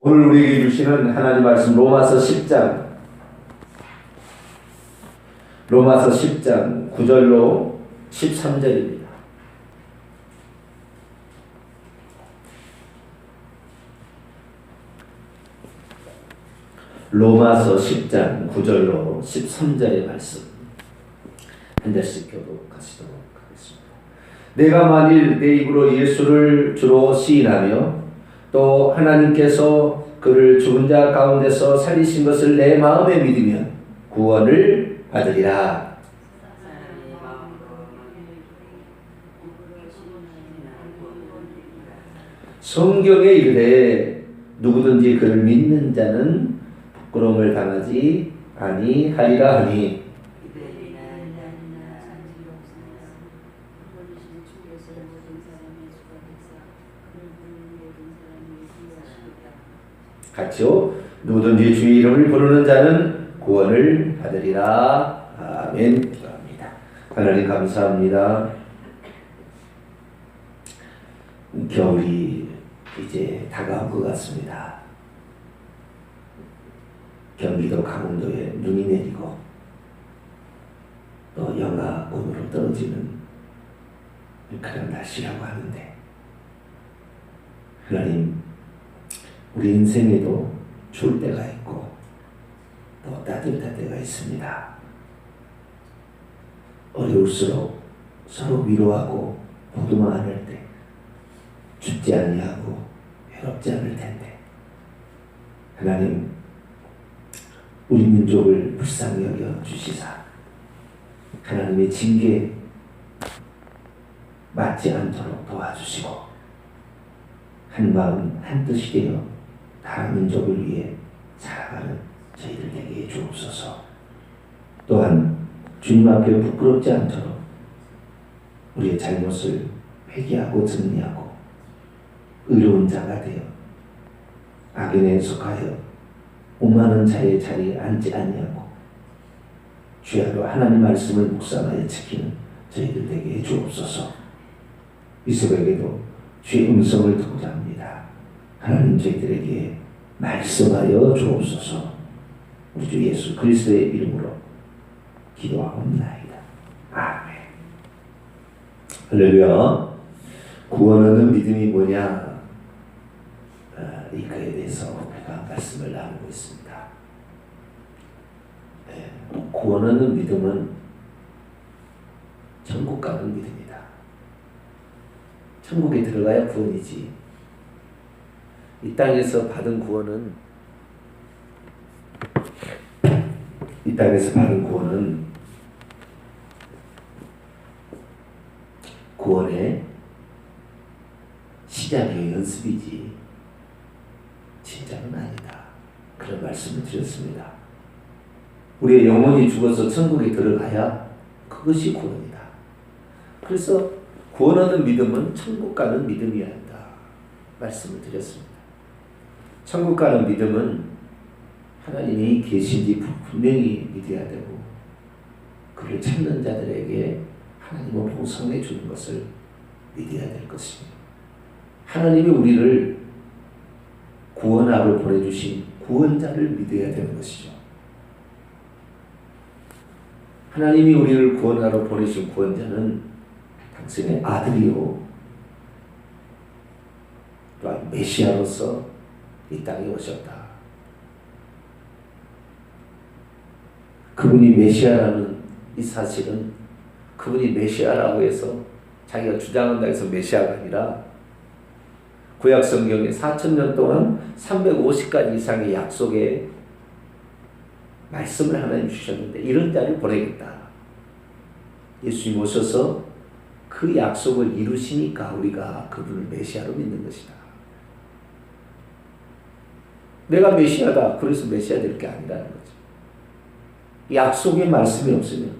오늘 우리에게 주시는 하나님 말씀 로마서 10장 9절로 13절입니다. 로마서 10장 9절로 13절의 말씀 한 절씩 교독하시도록 하겠습니다. 내가 만일 내 입으로 예수를 주로 시인하며 또 하나님께서 그를 죽은 자 가운데서 살리신 것을 내 마음에 믿으면 구원을 받으리라. 성경에 이르되 누구든지 그를 믿는 자는 부끄러움을 당하지 아니하리라 하니 같이요. 누구든지 주의 이름을 부르는 자는 구원을 받으리라. 아멘. 기도합니다. 하나님 감사합니다. 겨울이 이제 다가온 것 같습니다. 경기도 강원도에 눈이 내리고 또 영하 5도로 떨어지는 그런 날씨라고 하는데 하나님 우리 인생에도 추울 때가 있고 또 따뜻할 때가 있습니다. 어려울수록 서로 위로하고 보듬어 안을 때 춥지 아니하고 외롭지 않을 텐데 하나님 우리 민족을 불쌍히 여겨 주시사 하나님의 징계에 맞지 않도록 도와주시고 한마음 한뜻이 되어 다른 민족을 위해 살아가는 저희들 되게 해주옵소서. 또한 주님 앞에 부끄럽지 않도록 우리의 잘못을 회개하고 정리하고 의로운 자가 되어 악인에 속하여 오만한 자의 자리에 앉지 아니하고 주야로 하나님 말씀을 묵상하여 지키는 저희들 되게 해주옵소서. 이 새벽에도 주의 음성을 듣고자 합니다. 하나님 저희들에게 말씀하여 주옵소서. 우리 주 예수 그리스도의 이름으로 기도하옵나이다. 아멘. 할렐루야. 구원하는 믿음이 뭐냐? 이거에 대해서 우리가 말씀을 나누고 있습니다. 구원하는 믿음은 천국 가는 믿음이다. 천국에 들어가야 구원이지. 이 땅에서 받은 구원은 구원의 시작의 연습이지 진짜는 아니다. 그런 말씀을 드렸습니다. 우리의 영혼이 죽어서 천국에 들어가야 그것이 구원이다. 그래서 구원하는 믿음은 천국 가는 믿음이어야 한다. 말씀을 드렸습니다. 천국 가는 믿음은 하나님이 계신지 분명히 믿어야 되고 그를 찾는 자들에게 하나님은 보상해 주는 것을 믿어야 될 것입니다. 하나님이 우리를 구원하러 보내주신 구원자를 믿어야 되는 것이죠. 하나님이 우리를 구원하러 보내신 구원자는 당신의 아들이요 또한 메시아로서 이 땅에 오셨다. 그분이 메시아라는 이 사실은 그분이 메시아라고 해서 자기가 주장한다 해서 메시아가 아니라 구약 성경에 4,000년 동안 350가지 이상의 약속의 말씀을 하나님 주셨는데 이런 자를 보내겠다. 예수님 오셔서 그 약속을 이루시니까 우리가 그분을 메시아로 믿는 것이다. 내가 메시아다. 그래서 메시아 될 게 아니라는 거죠. 약속의 말씀이 없으면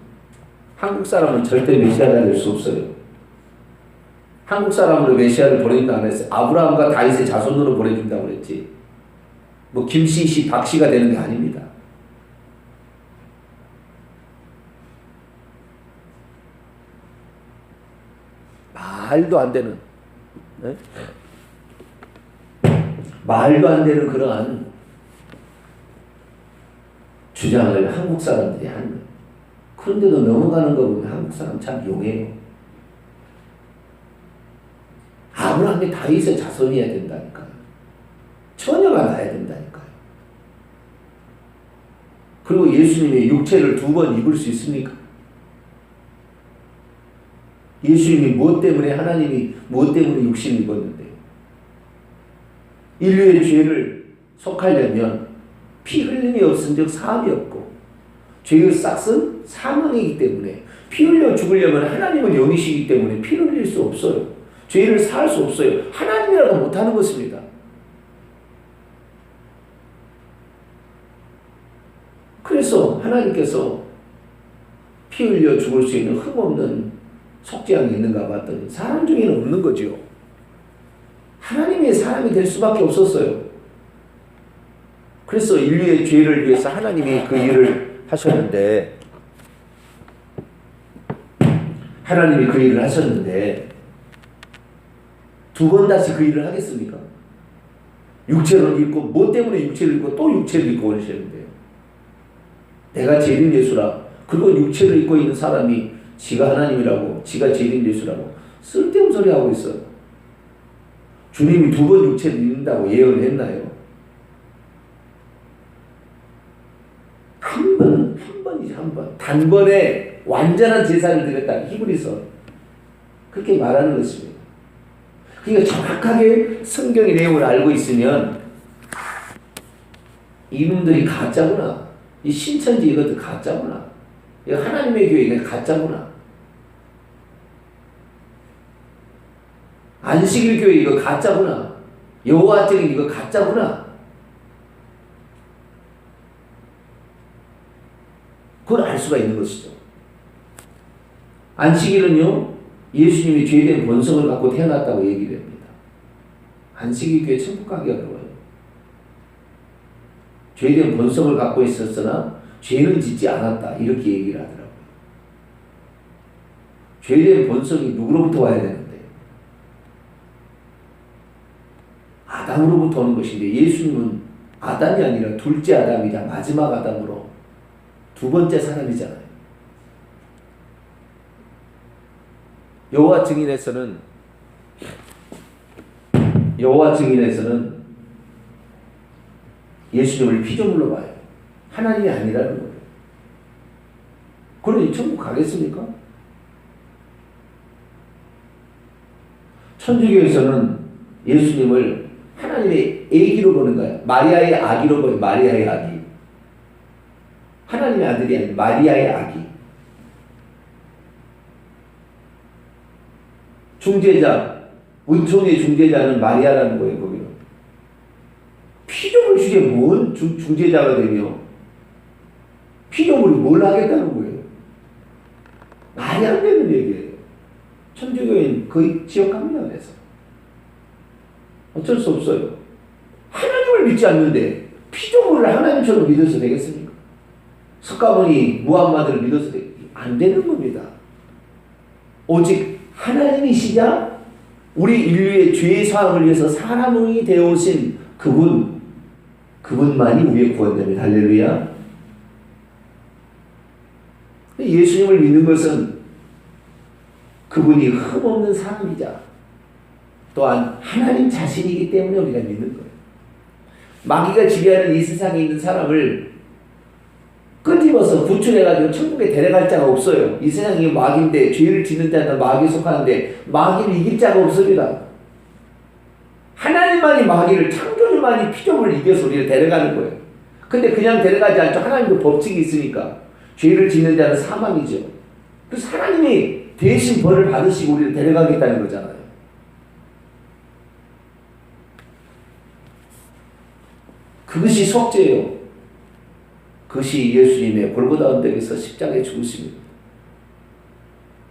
한국 사람은 절대 메시아가 될 수 없어요. 한국 사람으로 메시아를 보내준다 안 했어요. 아브라함과 다윗의 자손으로 보내준다고 그랬지. 뭐 김씨 씨, 박씨가 되는 게 아닙니다. 말도 안 되는. 네? 말도 안 되는 그러한 주장을 한국 사람들이 하는 거예요. 그런데도 넘어가는 거 보면 한국 사람 참 용해요. 아브라함이 다윗의 자손이어야 된다니까요. 처녀가 나야 된다니까요. 그리고 예수님이 육체를 2번 입을 수 있습니까? 예수님이 무엇 때문에, 하나님이 무엇 때문에 육신을 입었는데요? 인류의 죄를 속하려면 피 흘림이 없은 즉 사함이 없고 죄의 싹은 사망이기 때문에 피 흘려 죽으려면 하나님은 영이시기 때문에 피 흘릴 수 없어요. 죄를 사할 수 없어요. 하나님이라도 못하는 것입니다. 그래서 하나님께서 피 흘려 죽을 수 있는 흠없는 속죄양이 있는가 봤더니 사람 중에는 없는 거죠. 하나님이 사람이 될 수밖에 없었어요. 그래서 인류의 죄를 위해서 하나님이 그 일을 하셨는데 두 번 다시 그 일을 하겠습니까? 육체를 입고 뭐 때문에 육체를 입고 또 육체를 입고 오시는데요. 내가 제일인 예수라. 그리고 육체를 입고 있는 사람이 지가 하나님이라고, 지가 제일인 예수라고 쓸데없는 소리 하고 있어요. 주님이 2번 육체를 입는다고 예언을 했나요? 한 번. 단번에 완전한 제사를 드렸다. 히브리서 그렇게 말하는 것입니다. 그러니까 정확하게 성경의 내용을 알고 있으면 이놈들이 가짜구나. 이 신천지 이것도 가짜구나. 이거 하나님의 교회 이거 가짜구나. 안식일 교회 이거 가짜구나. 여호와 증인 이거 가짜구나. 그걸 알 수가 있는 것이죠. 안식일은요, 예수님이 죄된 본성을 갖고 태어났다고 얘기를 합니다. 안식일 교회 천국 가기 어려워요. 죄된 본성을 갖고 있었으나 죄는 짓지 않았다. 이렇게 얘기를 하더라고요. 죄된 본성이 누구로부터 와야 되는데? 아담으로부터 오는 것인데 예수님은 아담이 아니라 둘째 아담이자 마지막 아담으로 2번째 사람이잖아요. 여호와 증인에서는 예수님을 피조물로 봐요. 하나님이 아니라는 거예요. 그러니 천국 가겠습니까? 천주교에서는 예수님을 하나님의 아기로 보는 거예요. 마리아의 아기로 보는, 마리아의 아기. 하나님의 아들이 아닌 마리아의 아기. 중재자, 은총의 중재자는 마리아라는 거예요, 거기는. 피조물 주제에 뭔 중재자가 되며, 피조물이 뭘 하겠다는 거예요? 말이 안 되는 얘기예요. 천주교인 거의 지역합니다, 그래서. 어쩔 수 없어요. 하나님을 믿지 않는데, 피조물을 하나님처럼 믿어서 되겠습니까? 석가모니, 무함마드를 믿어서 안 되는 겁니다. 오직 하나님이시자 우리 인류의 죄의 사함을 위해서 사람이 되어오신 그분만이 우리의 구원자입니다. 할렐루야. 예수님을 믿는 것은 그분이 흠없는 사람이자 또한 하나님 자신이기 때문에 우리가 믿는 거예요. 마귀가 지배하는 이 세상에 있는 사람을 끄집어서 구출해가지고 천국에 데려갈 자가 없어요. 이 세상이 마귀인데, 죄를 짓는 자는 마귀에 속하는데 마귀를 이길 자가 없습니다. 하나님만이 마귀를, 창조주만이 피조물을 이겨서 우리를 데려가는 거예요. 근데 그냥 데려가지 않죠. 하나님도 법칙이 있으니까. 죄를 짓는 자는 사망이죠. 그래서 하나님이 대신 벌을 받으시고 우리를 데려가겠다는 거잖아요. 그것이 속죄예요. 그것이 예수님의 골고다 언덕에서 십자가에 죽으심입니다.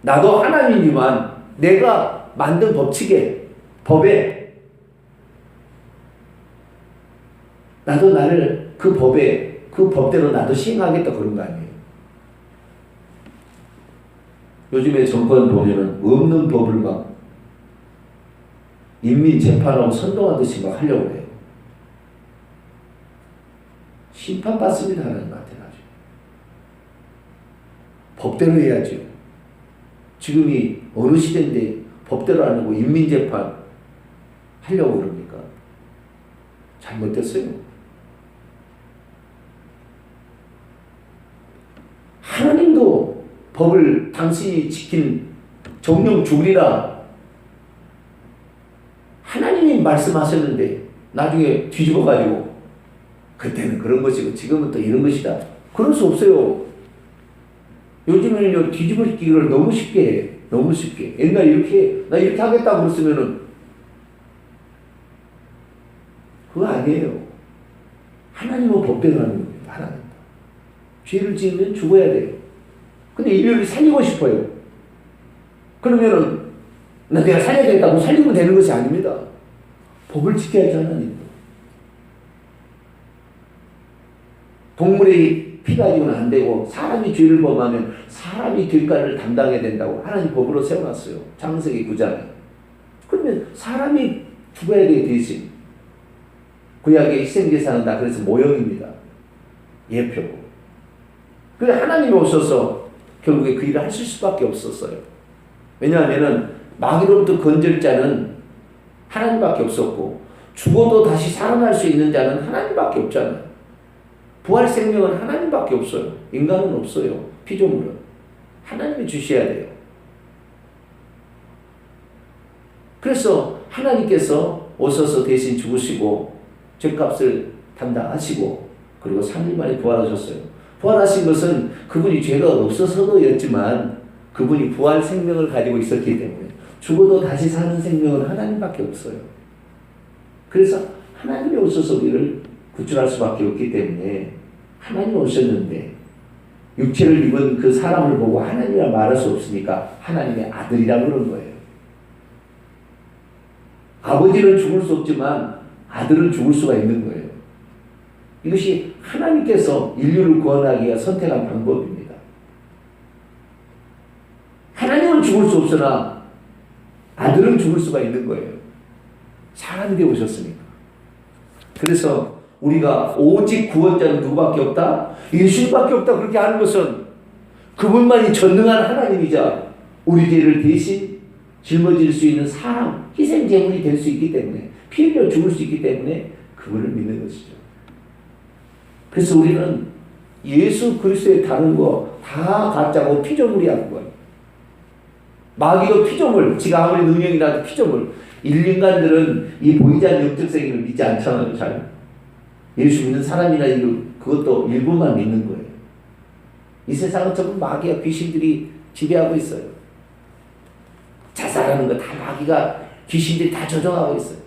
나도 하나님이지만 내가 만든 법에 나도 나를 그 법대로 나도 시행하겠다 그런 거 아니에요. 요즘에 정권 보면은 없는 법을 막 인민 재판하고 선동하듯이 막 하려고 해요. 심판받습니다. 하나님한테 나중에. 법대로 해야죠. 지금이 어느 시대인데 법대로 안 하고 인민재판 하려고 그럽니까? 잘못됐어요. 하나님도 법을 당신이 지킨 정령 죽으리라 하나님이 말씀하셨는데 나중에 뒤집어가지고 그때는 그런 것이고 지금은 또 이런 것이다. 그럴 수 없어요. 요즘에는 뒤집어지기를 너무 쉽게 해. 너무 쉽게. 옛날에 나 이렇게 하겠다고 그랬으면은 그거 아니에요. 하나님은 법대로 하는 겁니다. 하나님. 죄를 지으면 죽어야 돼요. 근데 인류를 살리고 싶어요. 그러면은 내가 살려야 되겠다고 살리면 되는 것이 아닙니다. 법을 지켜야지 하나님도. 동물의 피 가지고는 안 되고 사람이 죄를 범하면 사람이 뒷간을 담당해야 된다고 하나님 법으로 세워놨어요. 창세기 9장에. 그러면 사람이 죽어야 돼 대신. 구약의 희생제사는 다 그래서 모형입니다. 예표고. 그래 하나님이 오셔서 결국에 그 일을 하실 수밖에 없었어요. 왜냐하면은 마귀로부터 건질 자는 하나님밖에 없었고 죽어도 다시 살아날 수 있는 자는 하나님밖에 없잖아요. 부활 생명은 하나님밖에 없어요. 인간은 없어요. 피조물은. 하나님이 주셔야 돼요. 그래서 하나님께서 오셔서 대신 죽으시고 죄값을 담당하시고 그리고 3일 만에 부활하셨어요. 부활하신 것은 그분이 죄가 없어서도였지만 그분이 부활 생명을 가지고 있었기 때문에 죽어도 다시 사는 생명은 하나님밖에 없어요. 그래서 하나님이 오셔서 우리를 구출할 수밖에 없기 때문에 하나님이 오셨는데 육체를 입은 그 사람을 보고 하나님이라 말할 수 없으니까 하나님의 아들이라고 그런 거예요. 아버지는 죽을 수 없지만 아들은 죽을 수가 있는 거예요. 이것이 하나님께서 인류를 구원하기 위해 선택한 방법입니다. 하나님은 죽을 수 없으나 아들은 죽을 수가 있는 거예요. 사람이 되어 오셨으니까. 그래서 우리가 오직 구원자는 누구밖에 없다? 예수님밖에 없다. 그렇게 하는 것은 그분만이 전능한 하나님이자 우리 죄를 대신 짊어질 수 있는 사람, 희생 제물이 될 수 있기 때문에 피 흘려 죽을 수 있기 때문에 그분을 믿는 것이죠. 그래서 우리는 예수 그리스도의 다른 거 다 가짜고 피조물이라는 거예요. 마귀도 피조물, 지가 아무리 능력이라도 피조물. 인간들은 이 보이지 않는 영적 세계를 믿지 않잖아요. 잘. 예수 믿는 사람이나 그것도 일부만 믿는 거예요. 이 세상은 전부 마귀와 귀신들이 지배하고 있어요. 자살하는 거 다 마귀가 귀신들이 다 조종하고 있어요.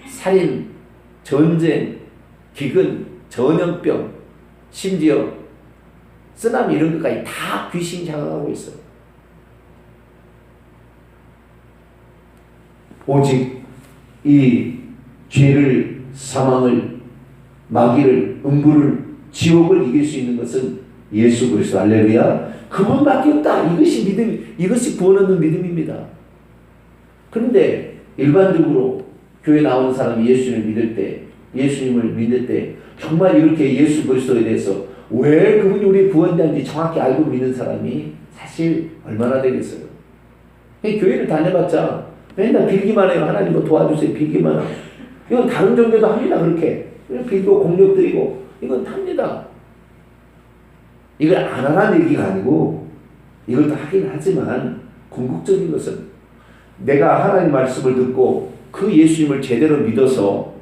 살인, 전쟁, 기근, 전염병, 심지어 쓰나미 이런 것까지 다 귀신이 장악하고 있어요. 오직 이 죄를, 사망을, 마귀를, 음부를, 지옥을 이길 수 있는 것은 예수 그리스도. 할렐루야. 그분밖에 없다. 이것이 믿음, 이것이 구원 얻는 믿음입니다. 그런데 일반적으로 교회 나오는 사람이 예수님을 믿을 때 정말 이렇게 예수 그리스도에 대해서 왜 그분이 우리 구원자인지 정확히 알고 믿는 사람이 사실 얼마나 되겠어요. 교회를 다녀봤자 맨날 빌기만 해요. 하나님 뭐 도와주세요. 빌기만 해요. 이건 다른 종교도 합니다. 그렇게 빌고 공력 드리고 이건 합니다. 이걸 안 하라는 얘기가 아니고 이것도 하긴 하지만 궁극적인 것은 내가 하나님 말씀을 듣고 그 예수님을 제대로 믿어서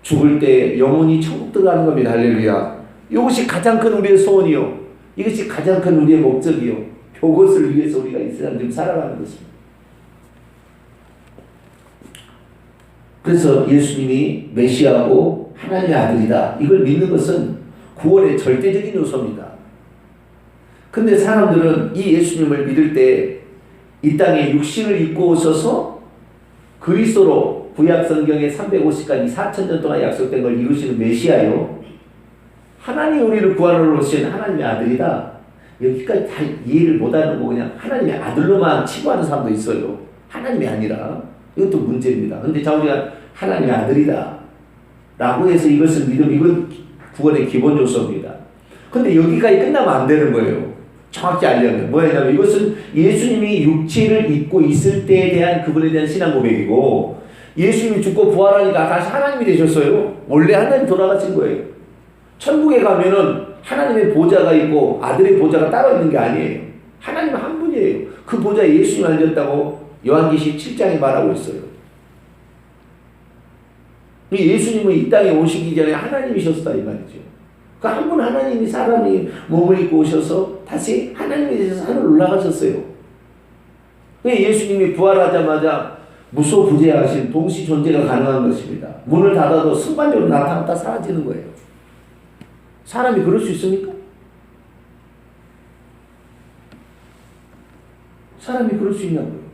죽을 때 영혼이 천국 들어가는 겁니다. 할렐루야. 이것이 가장 큰 우리의 소원이요. 이것이 가장 큰 우리의 목적이요. 이것을 위해서 우리가 이 세상 지금 살아가는 것입니다. 그래서 예수님이 메시아고 하나님의 아들이다. 이걸 믿는 것은 구원의 절대적인 요소입니다. 근데 사람들은 이 예수님을 믿을 때 이 땅에 육신을 입고 오셔서 그리스도로 구약 성경에 350까지 4,000년 동안 약속된 걸 이루시는 메시아요. 하나님 우리를 구하러 오신 하나님의 아들이다. 여기까지 다 이해를 못하는 거 그냥 하나님의 아들로만 치부하는 사람도 있어요. 하나님이 아니라. 이것도 문제입니다. 근데 자 우리가 하나님의 아들이다 라고 해서 이것을 믿으면 이건 구원의 기본 요소입니다. 근데 여기까지 끝나면 안 되는 거예요. 정확히 알려면 뭐냐면 이것은 예수님이 육체를 입고 있을 때에 대한 그분에 대한 신앙 고백이고, 예수님이 죽고 부활하니까 다시 하나님이 되셨어요. 원래 하나님 돌아가신 거예요. 천국에 가면은 하나님의 보좌가 있고 아들의 보좌가 따로 있는 게 아니에요. 하나님 한 분이에요. 그 보좌에 예수님이 앉았다고 요한계시 7장에 말하고 있어요. 예수님은 이 땅에 오시기 전에 하나님이셨다 이 말이죠. 그 한 분 하나님이 사람이 몸을 입고 오셔서 다시 하나님이 되셔서 하늘 올라가셨어요. 예수님이 부활하자마자 무소부재하신 동시 존재가 가능한 것입니다. 문을 닫아도 순간적으로 나타났다 사라지는 거예요. 사람이 그럴 수 있습니까? 사람이 그럴 수 있냐고요.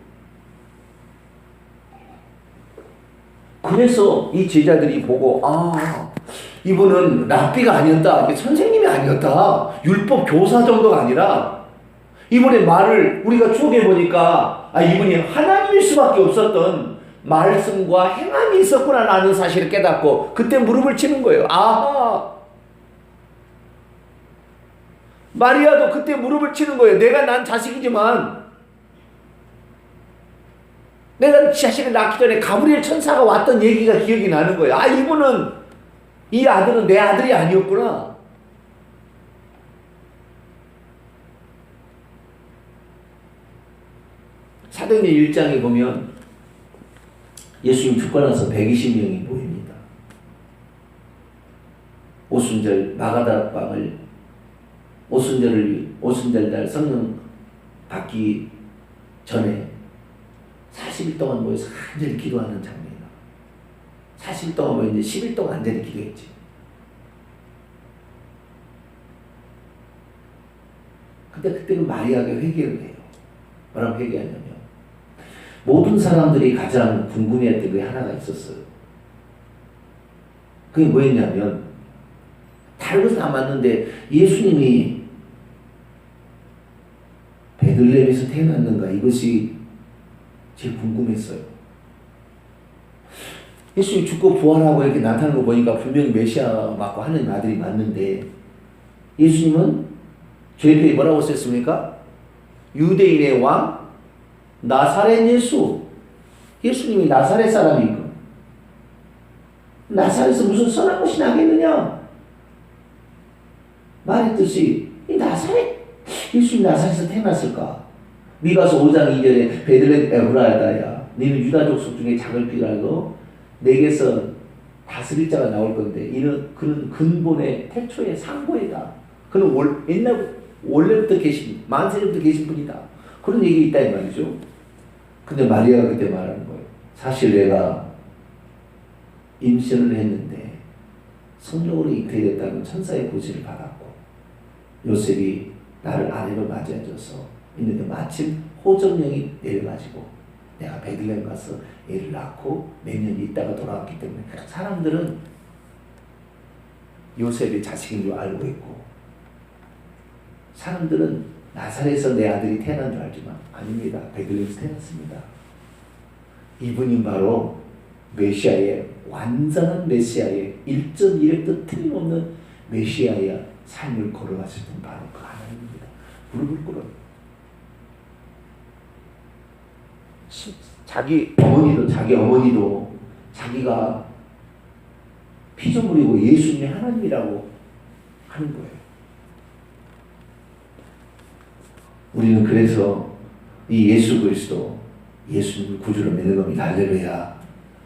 그래서 이 제자들이 보고 이분은 랍비가 아니었다, 선생님이 아니었다, 율법 교사 정도가 아니라 이분의 말을 우리가 추억해 보니까 이분이 하나님일 수밖에 없었던 말씀과 행함이 있었구나라는 사실을 깨닫고 그때 무릎을 치는 거예요. 마리아도 그때 무릎을 치는 거예요. 난 자식이지만 내가 자식을 낳기 전에 가브리엘 천사가 왔던 얘기가 기억이 나는 거예요. 이 아들은 내 아들이 아니었구나. 사도행전 1장에 보면 예수님 죽고 나서 120명이 모입니다. 오순절 마가다락방을 오순절날 성령 받기 전에 40일 동안 모여서 간절히 기도하는 장면이다. 40일 동안 모였는데 10일 동안 간절히 기도했지. 근데 그때는 마리아가 회개를 해요. 뭐라고 회개하냐면 모든 사람들이 가장 궁금해했던 게 하나가 있었어요. 그게 뭐였냐면 다른 것은 다 맞는데 예수님이 베들레헴에서 태어났는가, 이것이 제일 궁금했어요. 예수님이 죽고 부활하고 이렇게 나타나는 거 보니까 분명히 메시아 맞고 하나님 아들이 맞는데, 예수님은 죄표에 뭐라고 썼습니까? 유대인의 왕 나사렛 예수. 예수님이 나사렛 사람이니까 나사렛에서 무슨 선한 것이 나겠느냐 말했듯이 이 나사렛, 예수님이 나사렛에서 태어났을까? 미가서 5장 2절에 베들레헴 에브라다야, 너는 유다족 속 중에 작을 피라도 내게서 다스릴 자가 나올 건데 그는 근본의 태초의 상고이다. 그는 원래부터 계신, 만세부터 계신 분이다. 그런 얘기 있다 이 말이죠. 근데 마리아가 그때 말하는 거예요. 사실 내가 임신을 했는데 성령으로 잉태됐다는 천사의 고지를 받았고 요셉이 나를 아내로 맞이해줘서 있는데 마침 호정령이 내려가지고 내가 베들레헴 가서 애를 낳고 몇 년 있다가 돌아왔기 때문에 사람들은 요셉의 자식인 줄 알고 있고, 사람들은 나사렛에서 내 아들이 태어난 줄 알지만 아닙니다. 베들레헴에서 태어났습니다. 이분이 바로 메시아의, 완전한 메시아의 1.1획도 틀림없는 메시아의 삶을 걸어가실 분, 바로 그 하나님입니다. 무릎을 꿇어요. 자기 어머니도 자기가 피조물이고 예수님이 하나님이라고 하는 거예요. 우리는 그래서 이 예수 그리스도, 예수님을 구주로 믿는 겁니다. 할렐루야.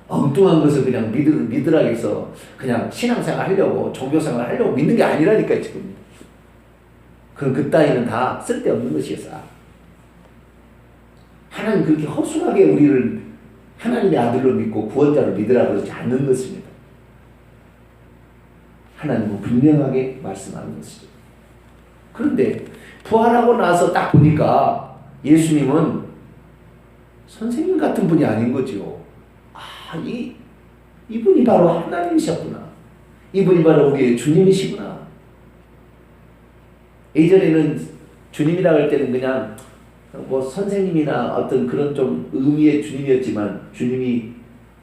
엉뚱한 것을 그냥 믿으라고 해서 그냥 신앙생활 하려고, 종교생활 하려고 믿는 게 아니라니까요, 지금. 그 따위는 다 쓸데없는 것이었어. 하나님 그렇게 허술하게 우리를 하나님의 아들로 믿고 구원자로 믿으라고 그러지 않는 것입니다. 하나님은 분명하게 말씀하는 것이죠. 그런데 부활하고 나서 딱 보니까 예수님은 선생님 같은 분이 아닌 거죠. 이분이 바로 하나님이셨구나. 이분이 바로 우리의 주님이시구나. 예전에는 주님이라고 할 때는 그냥 선생님이나 어떤 그런 좀 의미의 주님이었지만,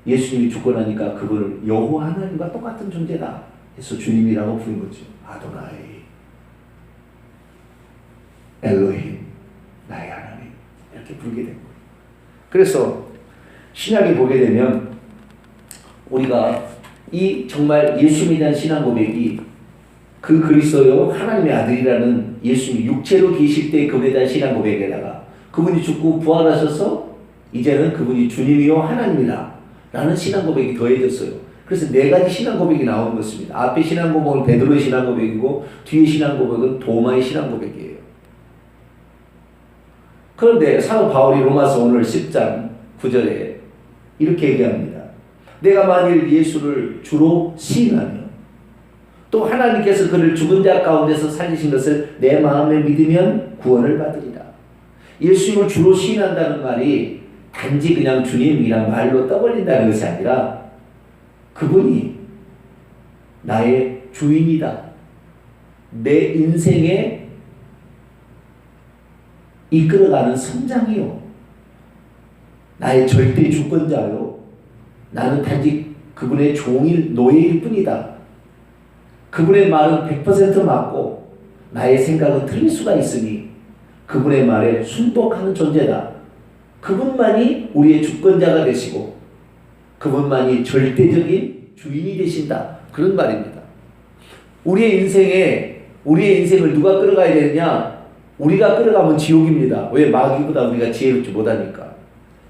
예수님이 죽고 나니까 그분을 여호와 하나님과 똑같은 존재다. 해서 주님이라고 부른 거죠. 아도나이, 엘로힘, 나의 하나님, 이렇게 부르게 된 거예요. 그래서 신약에 보게 되면 우리가 이 정말 예수님에 대한 신앙 고백이 그 그리스도요 하나님의 아들이라는 예수님이 육체로 계실 때 그분에 대한 신앙 고백에다가 그분이 죽고 부활하셔서 이제는 그분이 주님이요 하나님이라 라는 신앙 고백이 더해졌어요. 그래서 네 가지 신앙 고백이 나오는 것입니다. 앞에 신앙 고백은 베드로의 신앙 고백이고 뒤에 신앙 고백은 도마의 신앙 고백이에요. 그런데 사도 바울이 로마서 오늘 10장 9절에 이렇게 얘기합니다. 내가 만일 예수를 주로 시인하며 또 하나님께서 그를 죽은 자 가운데서 살리신 것을 내 마음에 믿으면 구원을 받으리라. 예수님을 주로 시인한다는 말이 단지 그냥 주님이란 말로 떠벌린다는 것이 아니라 그분이 나의 주인이다. 내 인생에 이끌어가는 선장이요. 나의 절대 주권자요. 나는 단지 그분의 종일 노예일 뿐이다. 그분의 말은 100% 맞고 나의 생각은 틀릴 수가 있으니 그분의 말에 순복하는 존재다. 그분만이 우리의 주권자가 되시고 그분만이 절대적인 주인이 되신다. 그런 말입니다. 우리의 인생을 누가 끌어가야 되느냐? 우리가 끌어가면 지옥입니다. 왜? 마귀보다 우리가 지혜롭지 못하니까.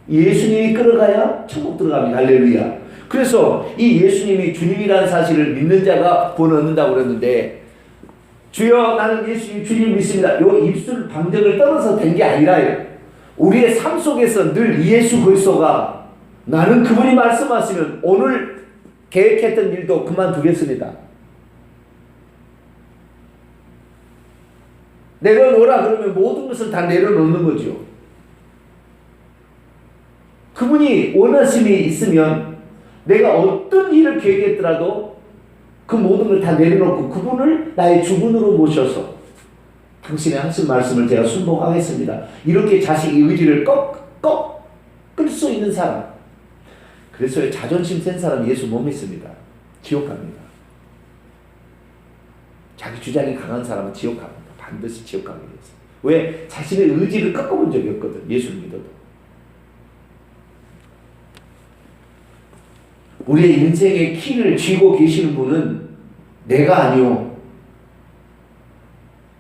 예수님이 끌어가야 천국 들어갑니다. 할렐루야. 그래서 이 예수님이 주님이라는 사실을 믿는 자가 구원 얻는다고 그랬는데 주여 나는 예수님 주님 믿습니다. 요 입술 방정을 떨어서 된 게 아니라요. 우리의 삶 속에서 늘 예수 그리스도가 나는 그분이 말씀하시면 오늘 계획했던 일도 그만두겠습니다. 내려놓으라 그러면 모든 것을 다 내려놓는 거죠. 그분이 원하심이 있으면 내가 어떤 일을 계획했더라도 그 모든 걸 다 내려놓고 그분을 나의 주분으로 모셔서 당신의 하신 말씀을 제가 순복하겠습니다. 이렇게 자식의 의지를 끌 수 있는 사람. 그래서 자존심 센 사람 예수 못 믿습니다. 지옥 갑니다. 자기 주장이 강한 사람은 지옥 갑니다. 반드시 지옥 가게 되어 있어요. 왜? 자신의 의지를 꺾어본 적이 없거든. 예수를 믿어도. 우리의 인생의 키를 쥐고 계시는 분은 내가 아니요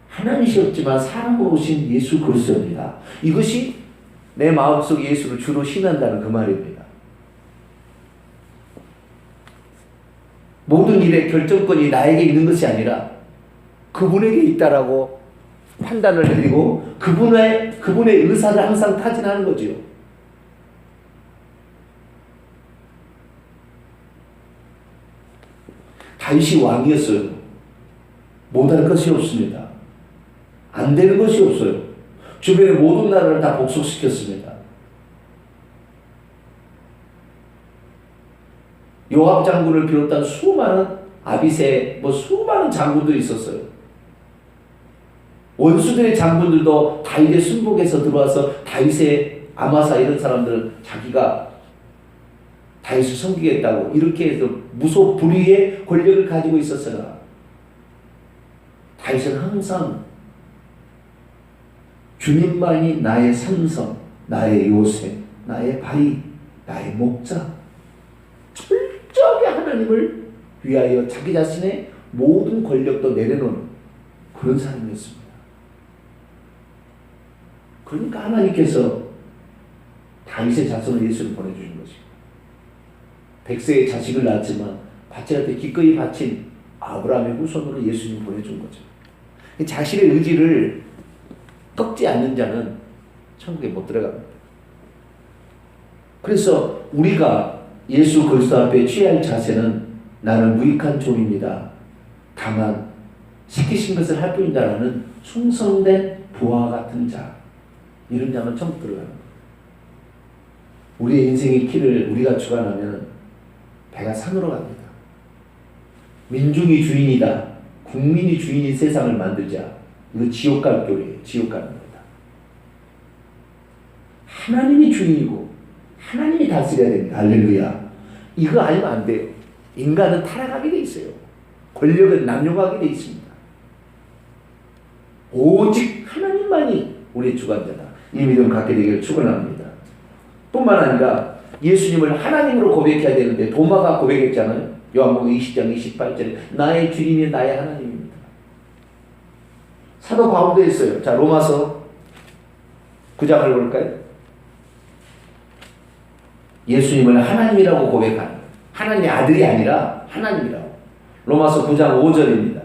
하나님이셨지만 사람으로 오신 예수 그리스도입니다. 이것이 내 마음속 예수를 주로 신한다는 그 말입니다. 모든 일의 결정권이 나에게 있는 것이 아니라 그분에게 있다라고 판단을 해드리고 그분의 의사를 항상 타진하는 거지요. 다윗이 왕이었어요. 못할 것이 없습니다. 안 되는 것이 없어요. 주변의 모든 나라를 다 복속시켰습니다. 요압 장군을 비롯한 수많은 아비새, 수많은 장군들이 있었어요. 원수들의 장군들도 다윗의 순복에서 들어와서 다윗의 아마사 이런 사람들은 자기가 다윗을 섬기겠다고 이렇게 해서 무소불위의 권력을 가지고 있었으나 다윗은 항상 주님만이 나의 삼성, 나의 요새, 나의 바위, 나의 목자, 철저하게 하나님을 위하여 자기 자신의 모든 권력도 내려놓는 그런 사람이었습니다. 그러니까 하나님께서 다윗의 자손을 예수를 보내주신 것이고 100세의 자식을 낳았지만 바치할 때 기꺼이 바친 아브라함의 후손으로 예수님 보내준 거죠. 자신의 의지를 꺾지 않는 자는 천국에 못 들어갑니다. 그래서 우리가 예수 그리스도 앞에 취할 자세는 나는 무익한 종입니다. 다만 시키신 것을 할 뿐이다라는 충성된 부하 같은 자, 이런 자는 천국 들어가는 거예요. 우리의 인생의 키를 우리가 주관하면 배가 산으로 갑니다. 민중이 주인이다. 국민이 주인인 세상을 만들자. 이거 지옥 갈 꼴이에요. 지옥 가는 겁니다. 하나님이 주인이고 하나님이 다스려야 됩니다. 할렐루야. 이거 아니면 안 돼요. 인간은 타락하게 돼 있어요. 권력은 남용하게 되어 있습니다. 오직 하나님만이 우리의 주관자다. 이 믿음 갖게 되기를 축원합니다. 뿐만 아니라 예수님을 하나님으로 고백해야 되는데 도마가 고백했잖아요. 요한복음 20장 28절에 나의 주님이 나의 하나님입니다. 사도 바울도 했어요. 자, 로마서 9장을 볼까요? 예수님을 하나님이라고 고백하는, 하나님의 아들이 아니라 하나님이라고. 로마서 9장 5절입니다.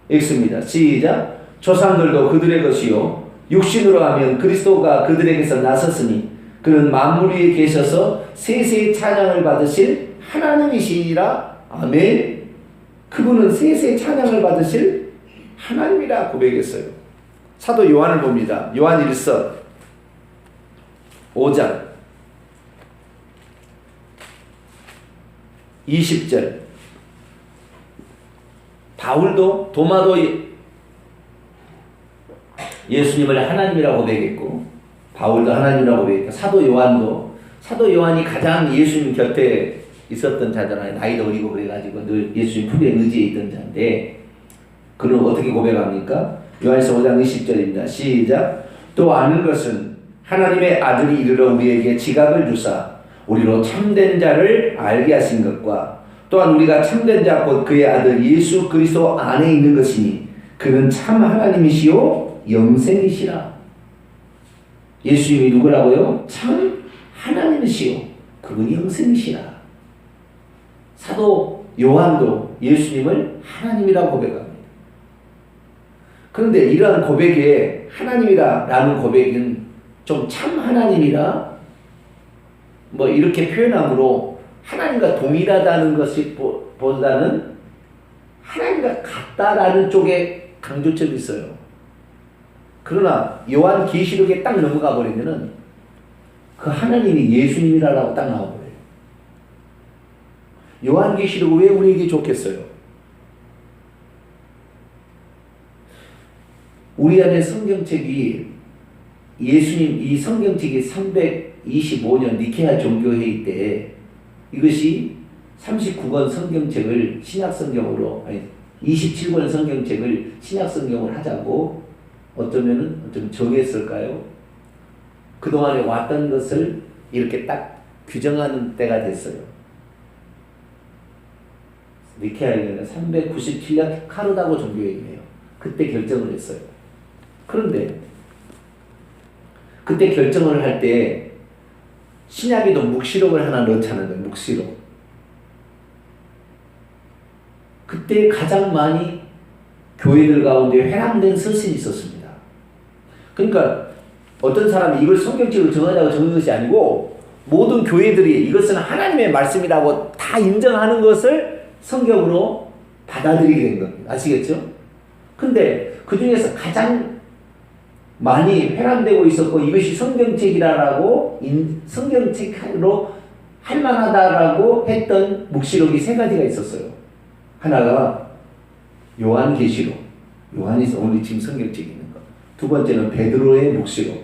읽습니다. 시작. 조상들도 그들의 것이요 육신으로 하면 그리스도가 그들에게서 나섰으니 그는 만물 위에 계셔서 세세의 찬양을 받으실 하나님이시니라. 아멘. 그분은 세세의 찬양을 받으실 하나님이라 고백했어요. 사도 요한을 봅니다. 요한 1서 5장 20절. 바울도 도마도 예수님을 하나님이라고 고백했고 바울도 하나님이라고 고백했고 사도 요한이 가장 예수님 곁에 있었던 자잖아요. 나이도 어리고 그래가지고 늘 예수님 품에 의지해 있던 자인데 그는 어떻게 고백합니까? 요한서 5장 20절입니다. 시작. 또 아는 것은 하나님의 아들이 이르러 우리에게 지각을 주사 우리로 참된 자를 알게 하신 것과 또한 우리가 참된 자 곧 그의 아들 예수 그리스도 안에 있는 것이니 그는 참 하나님이시요 영생이시라. 예수님이 누구라고요? 참 하나님이시요 그분이 영생이시라. 사도 요한도 예수님을 하나님이라고 고백합니다. 그런데 이러한 고백에 하나님이라는 고백은 좀 참 하나님이라 뭐 이렇게 표현함으로 하나님과 동일하다는 것이 보다는 하나님과 같다라는 쪽에 강조점이 있어요. 그러나 요한 계시록에 딱 넘어가 버리면은 그 하나님이 예수님이라고 딱 나와버려요. 요한 계시록은 왜 우리에게 좋겠어요? 우리 안에 성경책이 예수님 이 성경책이 325년 니케아 종교회의 때 이것이 39권 성경책을 신약성경으로 27권 성경책을 신약성경을 하자고 좀 정했을까요? 그동안에 왔던 것을 이렇게 딱 규정하는 때가 됐어요. 니케아에는 397년 카르다고 종교회의예요. 그때 결정을 했어요. 그런데 그때 결정을 할 때 신약에도 묵시록을 하나 넣자는 거예요. 묵시록. 그때 가장 많이 교회들 가운데 회람된 서신이 있었습니다. 그러니까 어떤 사람이 이걸 성경책으로 정하자고 정한 것이 아니고 모든 교회들이 이것은 하나님의 말씀이라고 다 인정하는 것을 성경으로 받아들이게 된 겁니다. 아시겠죠? 근데 그 중에서 가장 많이 회람되고 있었고 이것이 성경책이라고 성경책으로 할 만하다라고 했던 묵시록이 세 가지가 있었어요. 하나가 요한계시록, 요한이 오늘 지금 성경책에 있는 것. 두 번째는 베드로의 묵시록,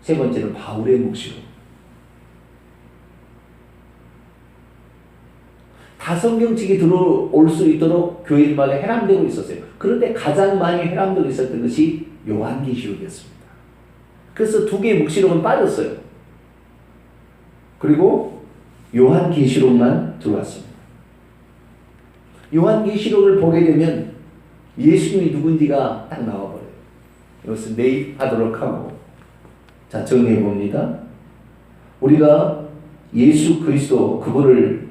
세 번째는 바울의 묵시록. 다 성경책이 들어올 수 있도록 교회들마다 회람되고 있었어요. 그런데 가장 많이 회람되고 있었던 것이 요한계시록이었습니다. 그래서 두 개의 묵시록은 빠졌어요. 그리고 요한계시록만 들어왔습니다. 요한계시록을 보게 되면 예수님이 누군지가 딱 나와버려요. 이것은 내일 하도록 하고 자 정리해 봅니다. 우리가 예수 그리스도 그분을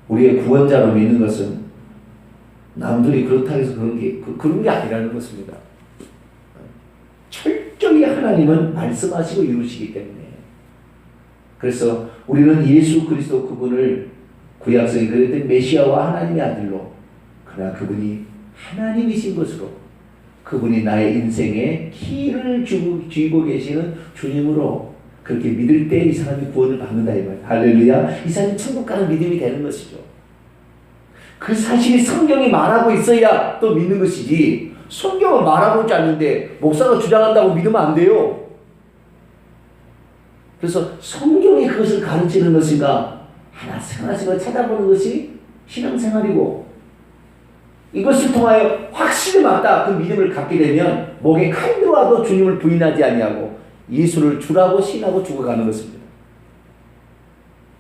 우리의 구원자로 믿는 것은 남들이 그렇다고 해서 그런 게 아니라는 것입니다. 철저히 하나님은 말씀하시고 이루시기 때문에 그래서 우리는 예수 그리스도 그분을 구약성이 그랬던 메시아와 하나님의 아들로 그러나 그분이 하나님이신 것으로 그분이 나의 인생에 키를 쥐고 계시는 주님으로 그렇게 믿을 때 이 사람이 구원을 받는다 이 말이에요. 할렐루야. 이 사람이 천국 가는 믿음이 되는 것이죠. 그 사실이 성경이 말하고 있어야 또 믿는 것이지 성경은 말하고 있지 않는데 목사가 주장한다고 믿으면 안 돼요. 그래서 성경이 그것을 가르치는 것인가 하나씩 찾아보는 것이 신앙생활이고 이것을 통하여 확실히 맞다 그 믿음을 갖게 되면 목에 칼 들어와도 주님을 부인하지 아니하고 예수를 주라고 신하고 죽어가는 것입니다.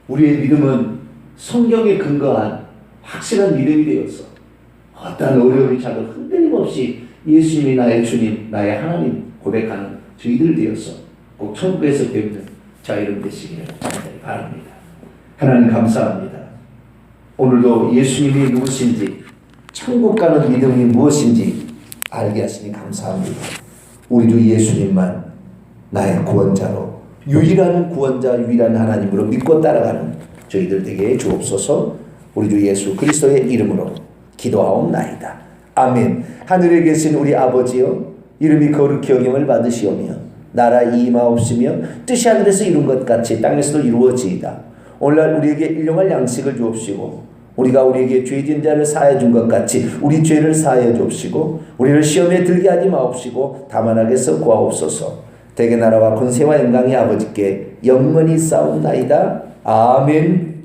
우리의 믿음은 성경에 근거한 확실한 믿음이 되어서 어떠한 어려움이 찾아도 흔들림 없이 예수님이 나의 주님, 나의 하나님 고백하는 저희들 되어서 꼭 천국에서 배우는 자 이름 되시기를 바랍니다. 하나님 감사합니다. 오늘도 예수님이 누구신지 천국 가는 믿음이 무엇인지 알게 하시니 감사합니다. 우리 주 예수님만 나의 구원자로 유일한 구원자 유일한 하나님으로 믿고 따라가는 저희들 되게 주옵소서. 우리 주 예수 그리스도의 이름으로 기도하옵나이다. 아멘. 하늘에 계신 우리 아버지여 이름이 거룩히 여김을 받으시오며 나라 임하옵시며 뜻이 하늘에서 이룬 것 같이 땅에서도 이루어지이다. 오늘날 우리에게 일용할 양식을 주옵시고 우리가 우리에게 죄진 자를 사하여 준 것 같이 우리 죄를 사하여 주옵시고 우리를 시험에 들게 하지 마옵시고 다만 악에서 구하옵소서. 대개 나라와 권세와 영광이 아버지께 영원히 싸움나이다. 아멘.